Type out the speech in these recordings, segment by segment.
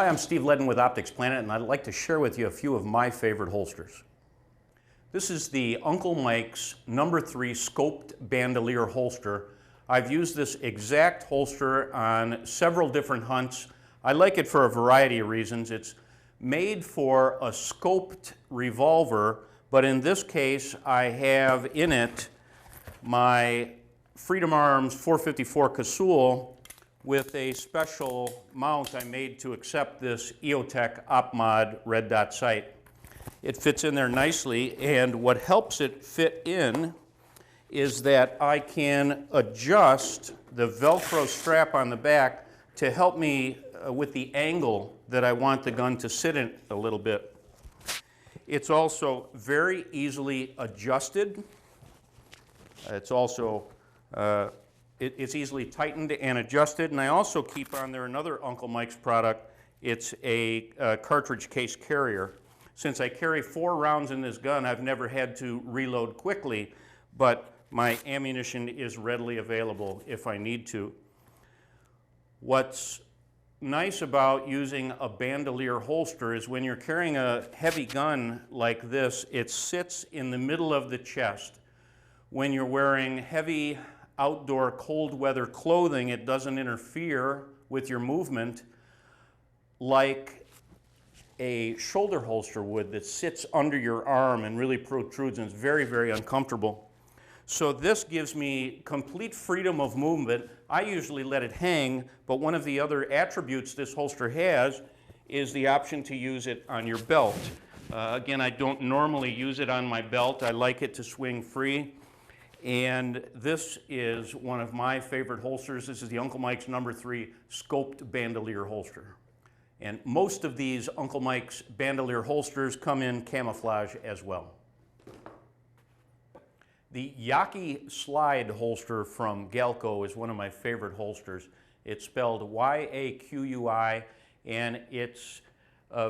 Hi, I'm Steve Ledin with OpticsPlanet, and I'd like to share with you a few of my favorite holsters. This is the Uncle Mike's No. 3 scoped bandolier holster. I've used this exact holster on several different hunts. I like it for a variety of reasons. It's made for a scoped revolver, but in this case I have in it my Freedom Arms 454 Casull with a special mount I made to accept this EOTech OpMod red dot sight. It fits in there nicely, and what helps it fit in is that I can adjust the Velcro strap on the back to help me with the angle that I want the gun to sit in a little bit. It's also very easily adjusted. It's also it's easily tightened and adjusted, and I also keep on there another Uncle Mike's product. It's a cartridge case carrier. Since I carry 4 rounds in this gun, I've never had to reload quickly, but my ammunition is readily available if I need to. What's nice about using a bandolier holster is when you're carrying a heavy gun like this, it sits in the middle of the chest. When you're wearing heavy outdoor cold weather clothing, it doesn't interfere with your movement like a shoulder holster would that sits under your arm and really protrudes, and it's very, very uncomfortable. So this gives me complete freedom of movement. I usually let it hang, but one of the other attributes this holster has is the option to use it on your belt. Again, I don't normally use it on my belt. I like it to swing free. And this is one of my favorite holsters. This is the Uncle Mike's No. 3 scoped bandolier holster. And most of these Uncle Mike's bandolier holsters come in camouflage as well. The Yaqui slide holster from Galco is one of my favorite holsters. It's spelled Y-A-Q-U-I, and it's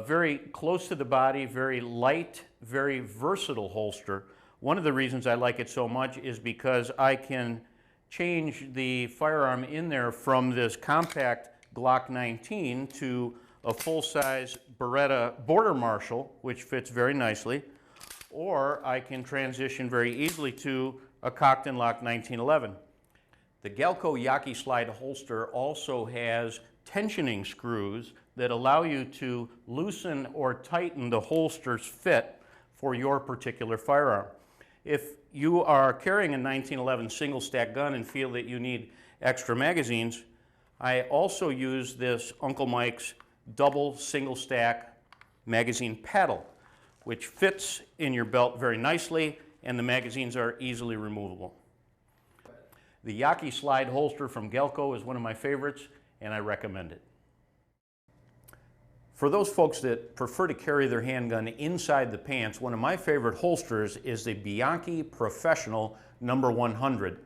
very close to the body, very light, very versatile holster. One of the reasons I like it so much is because I can change the firearm in there from this compact Glock 19 to a full-size Beretta Border Marshal, which fits very nicely, or I can transition very easily to a cocked and locked 1911. The Galco Yaqui slide holster also has tensioning screws that allow you to loosen or tighten the holster's fit for your particular firearm. If you are carrying a 1911 single stack gun and feel that you need extra magazines, I also use this Uncle Mike's double single stack magazine paddle, which fits in your belt very nicely, and the magazines are easily removable. The Yaqui slide holster from Galco is one of my favorites, and I recommend it. For those folks that prefer to carry their handgun inside the pants, one of my favorite holsters is the Bianchi Professional No. 100.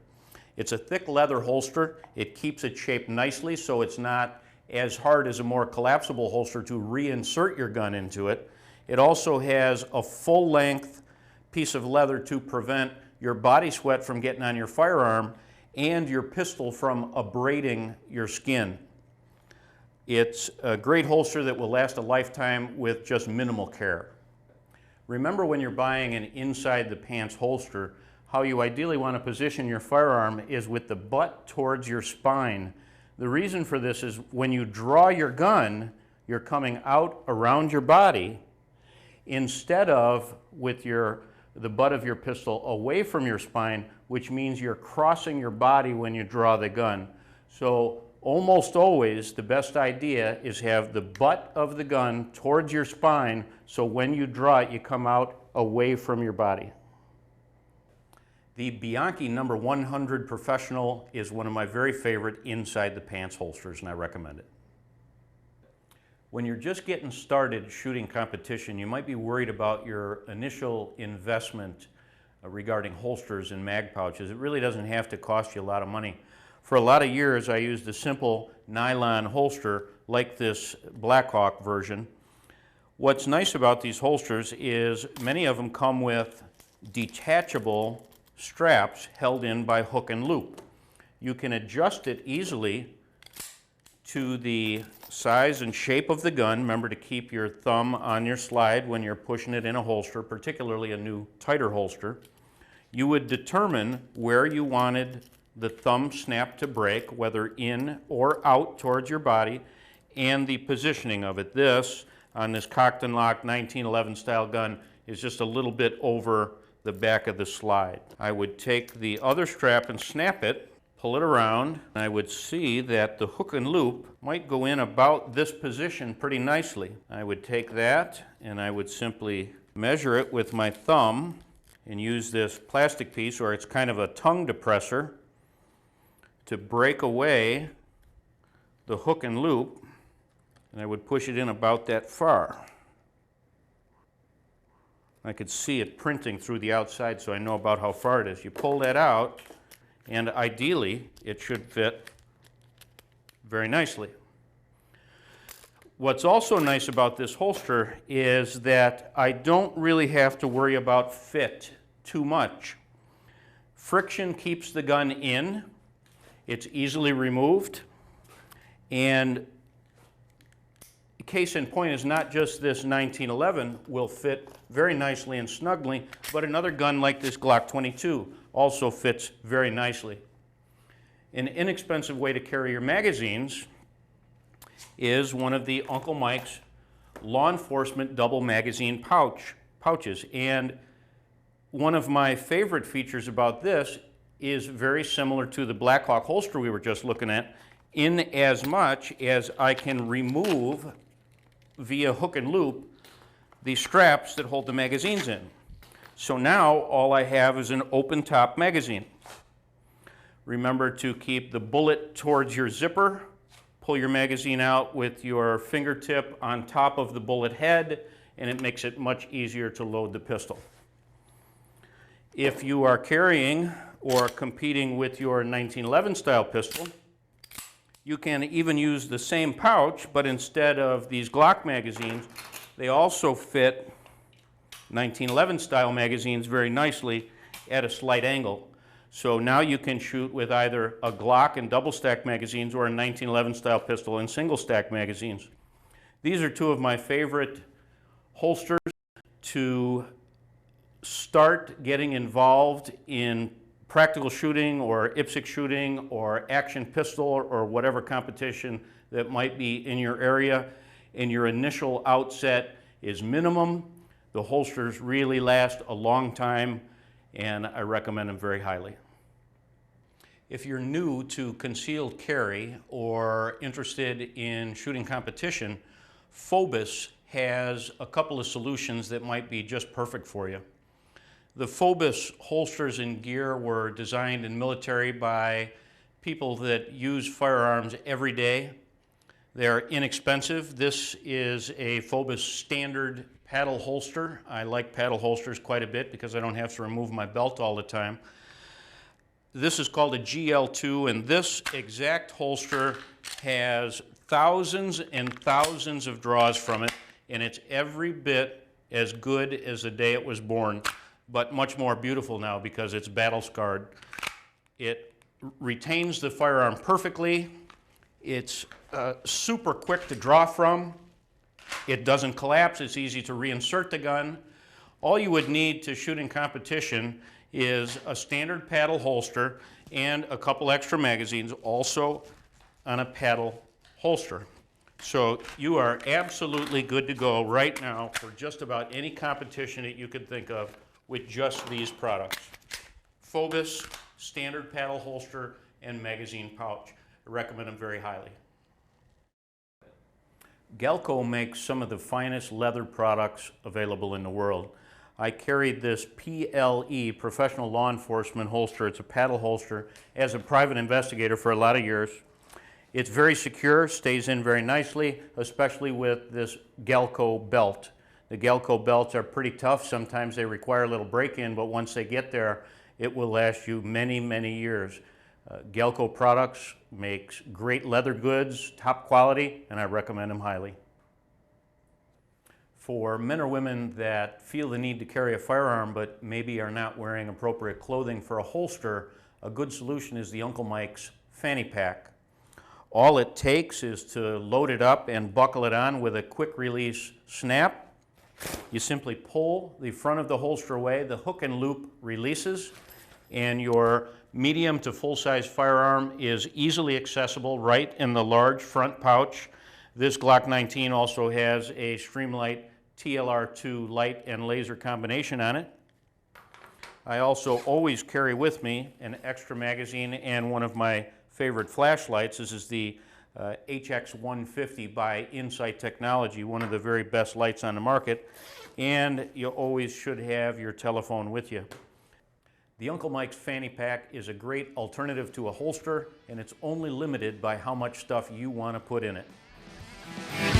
It's a thick leather holster. It keeps it shaped nicely so it's not as hard as a more collapsible holster to reinsert your gun into it. It also has a full-length piece of leather to prevent your body sweat from getting on your firearm and your pistol from abrading your skin. It's a great holster that will last a lifetime with just minimal care. Remember, when you're buying an inside the pants holster, how you ideally want to position your firearm is with the butt towards your spine. The reason for this is when you draw your gun, you're coming out around your body instead of with the butt of your pistol away from your spine, which means you're crossing your body when you draw the gun. So almost always the best idea is have the butt of the gun towards your spine, so when you draw it, you come out away from your body. The Bianchi No. 100 Professional is one of my very favorite inside the pants holsters, and I recommend it. When you're just getting started shooting competition, you might be worried about your initial investment regarding holsters and mag pouches. It really doesn't have to cost you a lot of money. For a lot of years, I used a simple nylon holster like this BlackHawk version. What's nice about these holsters is many of them come with detachable straps held in by hook and loop. You can adjust it easily to the size and shape of the gun. Remember to keep your thumb on your slide when you're pushing it in a holster, particularly a new tighter holster. You would determine where you wanted the thumb snap to break, whether in or out towards your body, and the positioning of it. This, on this cocked and locked 1911 style gun, is just a little bit over the back of the slide. I would take the other strap and snap it, pull it around, and I would see that the hook and loop might go in about this position pretty nicely. I would take that and I would simply measure it with my thumb and use this plastic piece, or it's kind of a tongue depressor, to break away the hook and loop, and I would push it in about that far. I could see it printing through the outside, so I know about how far it is. You pull that out, and ideally it should fit very nicely. What's also nice about this holster is that I don't really have to worry about fit too much. Friction keeps the gun in, it's easily removed, and case in point is not just this 1911 will fit very nicely and snugly, but another gun like this Glock 22 also fits very nicely. An inexpensive way to carry your magazines is one of the Uncle Mike's law enforcement double magazine pouches. And one of my favorite features about this is very similar to the BlackHawk holster we were just looking at, in as much as I can remove via hook and loop the straps that hold the magazines in. So now all I have is an open top magazine. Remember to keep the bullet towards your zipper. Pull your magazine out with your fingertip on top of the bullet head, and it makes it much easier to load the pistol. If you are carrying or competing with your 1911 style pistol, you can even use the same pouch, but instead of these Glock magazines, they also fit 1911 style magazines very nicely at a slight angle. So now you can shoot with either a Glock and double stack magazines or a 1911 style pistol and single stack magazines. These are two of my favorite holsters to start getting involved in practical shooting or IPSC shooting or action pistol or whatever competition that might be in your area, and your initial outset is minimum. The holsters really last a long time, and I recommend them very highly. If you're new to concealed carry or interested in shooting competition, Fobus has a couple of solutions that might be just perfect for you. The Fobus holsters and gear were designed in military by people that use firearms every day. They're inexpensive. This is a Fobus standard paddle holster. I like paddle holsters quite a bit because I don't have to remove my belt all the time. This is called a GL2, and this exact holster has thousands and thousands of draws from it, and it's every bit as good as the day it was born, but much more beautiful now because it's battle scarred. It retains the firearm perfectly. It's super quick to draw from. It doesn't collapse. It's easy to reinsert the gun. All you would need to shoot in competition is a standard paddle holster and a couple extra magazines, also on a paddle holster. So you are absolutely good to go right now for just about any competition that you could think of with just these products. Fobus, standard paddle holster, and magazine pouch. I recommend them very highly. Galco makes some of the finest leather products available in the world. I carried this PLE, Professional Law Enforcement holster. It's a paddle holster as a private investigator for a lot of years. It's very secure, stays in very nicely, especially with this Galco belt. The Galco belts are pretty tough. Sometimes they require a little break-in, but once they get there, it will last you many, many years. Galco products makes great leather goods, top quality, and I recommend them highly. For men or women that feel the need to carry a firearm but maybe are not wearing appropriate clothing for a holster, a good solution is the Uncle Mike's Fanny Pack. All it takes is to load it up and buckle it on with a quick release snap. You simply pull the front of the holster away, the hook and loop releases, and your medium to full-size firearm is easily accessible right in the large front pouch. This Glock 19 also has a Streamlight TLR2 light and laser combination on it. I also always carry with me an extra magazine and one of my favorite flashlights. This is the HX150 by Insight Technology, one of the very best lights on the market. And you always should have your telephone with you. The Uncle Mike's Fanny Pack is a great alternative to a holster, and it's only limited by how much stuff you want to put in it.